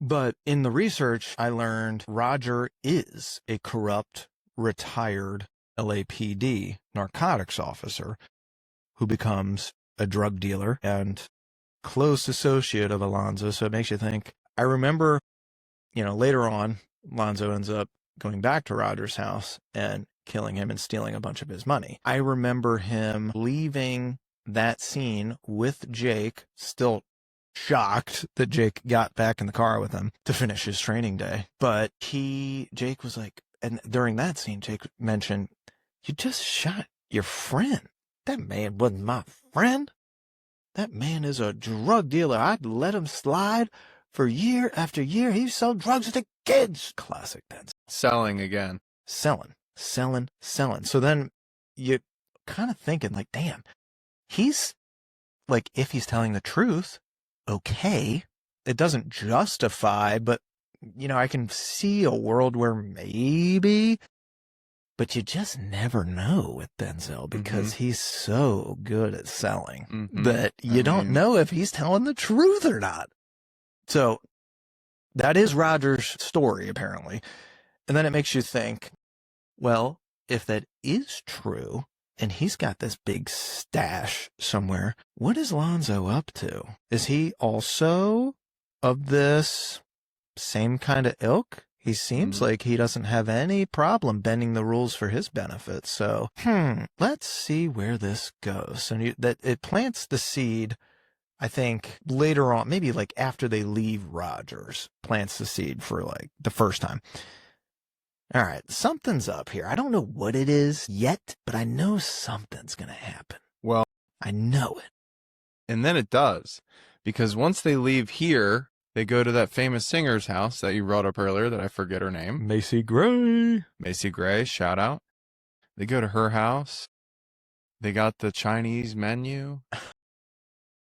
But in the research, I learned Roger is a corrupt, retired LAPD narcotics officer who becomes a drug dealer and close associate of Alonzo. So it makes you think. I remember, later on, Alonzo ends up going back to Roger's house and killing him and stealing a bunch of his money. I remember him leaving that scene with Jake, still shocked that Jake got back in the car with him to finish his training day. But Jake was like, and during that scene, Jake mentioned, you just shot your friend. That man wasn't my friend. That man is a drug dealer. I'd let him slide for year after year. He sold drugs to kids. Classic Denzel. Selling again. Selling. So then you kind of thinking like, damn, he's like, if he's telling the truth, okay, it doesn't justify, but I can see a world where maybe, but you just never know with Denzel because he's so good at selling that you don't know if he's telling the truth or not. So that is Roger's story, apparently. And then it makes you think, well, if that is true, and he's got this big stash somewhere, what is Alonzo up to? Is he also of this same kind of ilk? He seems like he doesn't have any problem bending the rules for his benefit. So, let's see where this goes. And that it plants the seed, I think, later on, maybe like after they leave Rogers, plants the seed for like the first time. All right, something's up here. I don't know what it is yet, but I know something's going to happen. Well, I know it. And then it does, because once they leave here, they go to that famous singer's house that you brought up earlier that I forget her name. Macy Gray. Macy Gray, shout out. They go to her house. They got the Chinese menu.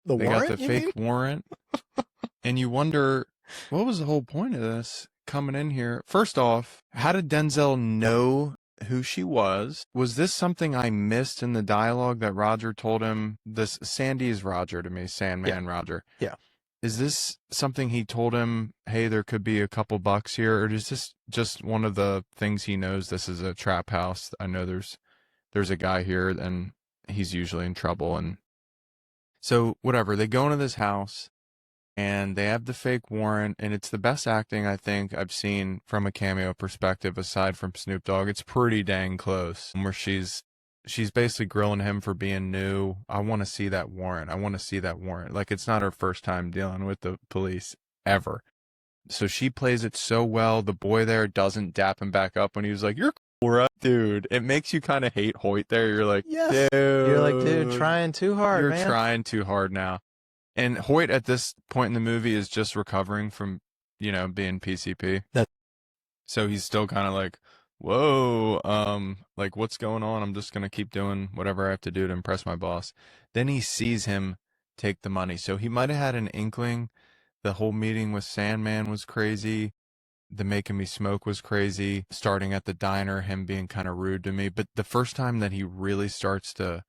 They got the fake warrant. And you wonder, what was the whole point of this? Coming in here. First off, how did Denzel know who she was? Was this something I missed in the dialogue that Roger told him? This Sandy is Roger to me, Sandman Roger. Yeah. Is this something he told him, hey, there could be a couple bucks here? Or is this just one of the things he knows this is a trap house? I know there's a guy here and he's usually in trouble. And so whatever, they go into this house. And they have the fake warrant, and it's the best acting I think I've seen from a cameo perspective, aside from Snoop Dogg. It's pretty dang close, where she's basically grilling him for being new. I want to see that warrant. I want to see that warrant. Like, it's not her first time dealing with the police ever. So she plays it so well. The boy there doesn't dap him back up when he was like, "You're cool, right, dude." It makes you kind of hate Hoyt there. You're like, yes. Dude. You're like, dude, trying too hard, You're man. trying too hard now. And Hoyt at this point in the movie is just recovering from, being PCP. So he's still kind of like, whoa, like, what's going on? I'm just going to keep doing whatever I have to do to impress my boss. Then he sees him take the money. So he might have had an inkling. The whole meeting with Sandman was crazy. The making me smoke was crazy. Starting at the diner, him being kind of rude to me. But the first time that he really starts to,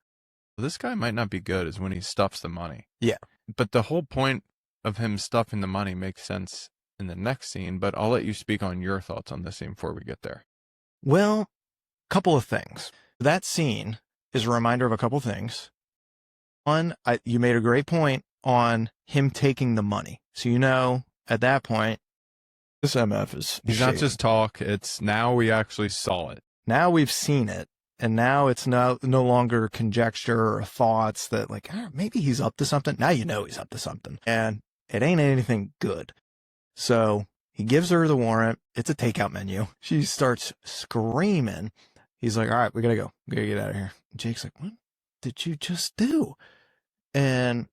this guy might not be good, is when he stuffs the money. Yeah. But the whole point of him stuffing the money makes sense in the next scene, but I'll let you speak on your thoughts on this scene before we get there. Well, couple of things. That scene is a reminder of a couple things. One, you made a great point on him taking the money. So, at that point, this MF is He's shady. not just talk, it's now we actually saw it. Now we've seen it. And now it's no longer conjecture or thoughts that like, maybe he's up to something. Now you know he's up to something. And it ain't anything good. So he gives her the warrant. It's a takeout menu. She starts screaming. He's like, all right, we gotta go. We gotta get out of here. And Jake's like, what did you just do? And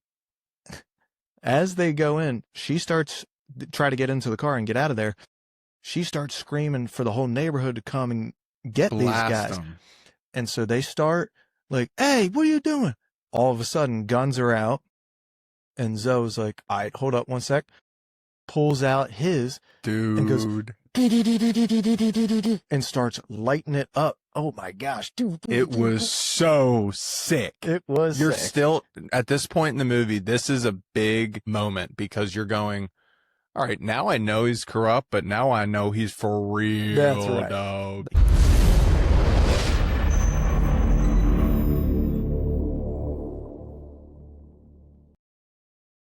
as they go in, she starts try to get into the car and get out of there. She starts screaming for the whole neighborhood to come and get these guys. Them. And so they start like, hey, what are you doing? All of a sudden, guns are out. And Zoe's like, all right, hold up one sec. Pulls out his. Dude. And goes, and starts lighting it up. Oh my gosh. It was so sick. It was You're sick. still, at this point in the movie, this is a big moment because you're going, All right, now I know he's corrupt, but now I know he's for real, That's right. dog.